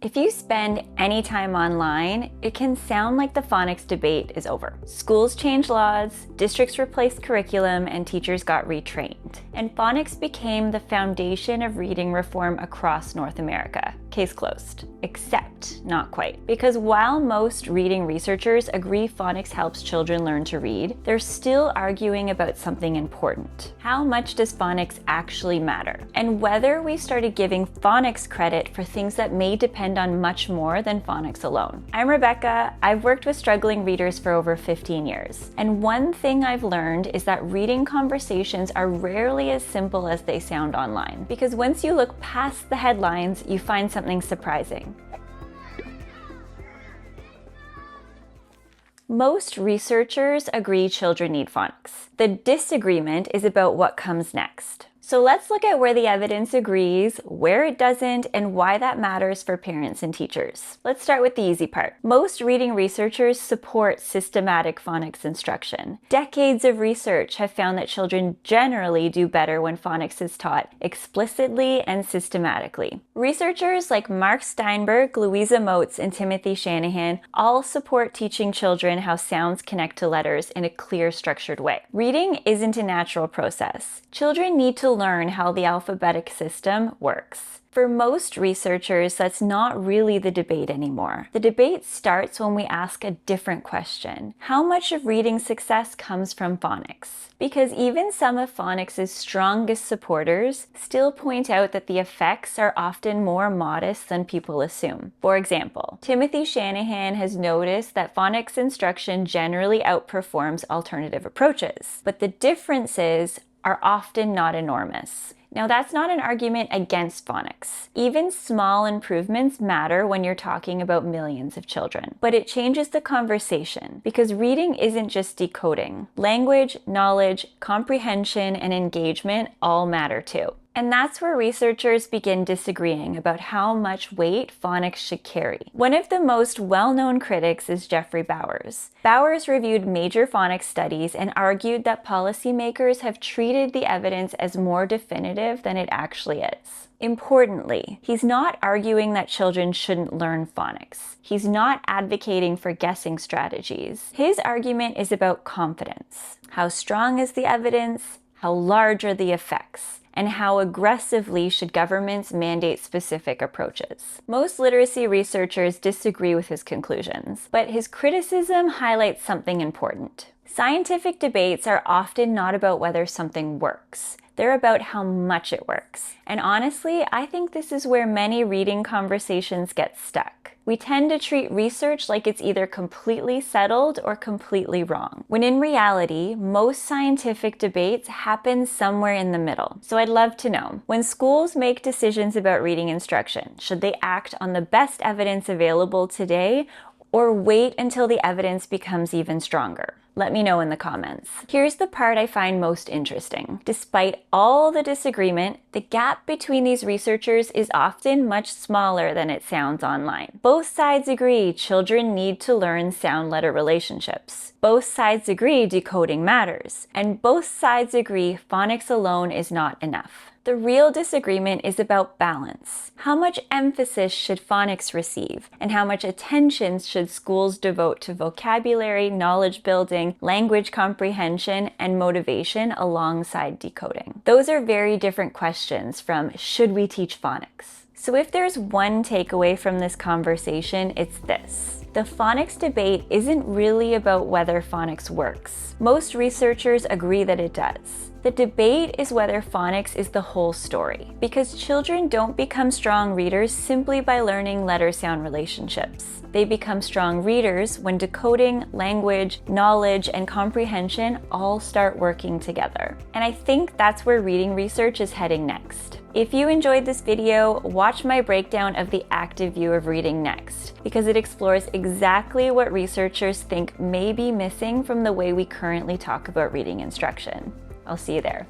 If you spend any time online, it can sound like the phonics debate is over. Schools changed laws, districts replaced curriculum, and teachers got retrained. And phonics became the foundation of reading reform across North America. Case closed. Except not quite. Because while most reading researchers agree phonics helps children learn to read, they're still arguing about something important. How much does phonics actually matter? And whether we started giving phonics credit for things that may depend on much more than phonics alone. I'm Rebecca. I've worked with struggling readers for over 15 years. And one thing I've learned is that reading conversations are rarely as simple as they sound online. Because once you look past the headlines, you find something surprising. Most researchers agree children need phonics. The disagreement is about what comes next. So let's look at where the evidence agrees, where it doesn't, and why that matters for parents and teachers. Let's start with the easy part. Most reading researchers support systematic phonics instruction. Decades of research have found that children generally do better when phonics is taught explicitly and systematically. Researchers like Mark Steinberg, Louisa Moats, and Timothy Shanahan all support teaching children how sounds connect to letters in a clear, structured way. Reading isn't a natural process. Children need to learn how the alphabetic system works. For most researchers, that's not really the debate anymore. The debate starts when we ask a different question. How much of reading success comes from phonics? Because even some of phonics' strongest supporters still point out that the effects are often more modest than people assume. For example, Timothy Shanahan has noticed that phonics instruction generally outperforms alternative approaches, but the differences are often not enormous. Now, that's not an argument against phonics. Even small improvements matter when you're talking about millions of children. But it changes the conversation because reading isn't just decoding. Language, knowledge, comprehension, and engagement all matter too. And that's where researchers begin disagreeing about how much weight phonics should carry. One of the most well-known critics is Jeffrey Bowers. Bowers reviewed major phonics studies and argued that policymakers have treated the evidence as more definitive than it actually is. Importantly, he's not arguing that children shouldn't learn phonics. He's not advocating for guessing strategies. His argument is about confidence. How strong is the evidence? How large are the effects? And how aggressively should governments mandate specific approaches? Most literacy researchers disagree with his conclusions, but his criticism highlights something important. Scientific debates are often not about whether something works. They're about how much it works. And honestly, I think this is where many reading conversations get stuck. We tend to treat research like it's either completely settled or completely wrong, when in reality, most scientific debates happen somewhere in the middle. So I'd love to know, when schools make decisions about reading instruction, should they act on the best evidence available today or wait until the evidence becomes even stronger? Let me know in the comments. Here's the part I find most interesting. Despite all the disagreement, the gap between these researchers is often much smaller than it sounds online. Both sides agree children need to learn sound-letter relationships. Both sides agree decoding matters. And both sides agree phonics alone is not enough. The real disagreement is about balance. How much emphasis should phonics receive? And how much attention should schools devote to vocabulary, knowledge building, language comprehension, and motivation alongside decoding? Those are very different questions from should we teach phonics? So if there's one takeaway from this conversation, it's this. The phonics debate isn't really about whether phonics works. Most researchers agree that it does. The debate is whether phonics is the whole story, because children don't become strong readers simply by learning letter-sound relationships. They become strong readers when decoding, language, knowledge, and comprehension all start working together. And I think that's where reading research is heading next. If you enjoyed this video, watch my breakdown of the active view of reading next, because it explores exactly what researchers think may be missing from the way we currently talk about reading instruction. I'll see you there.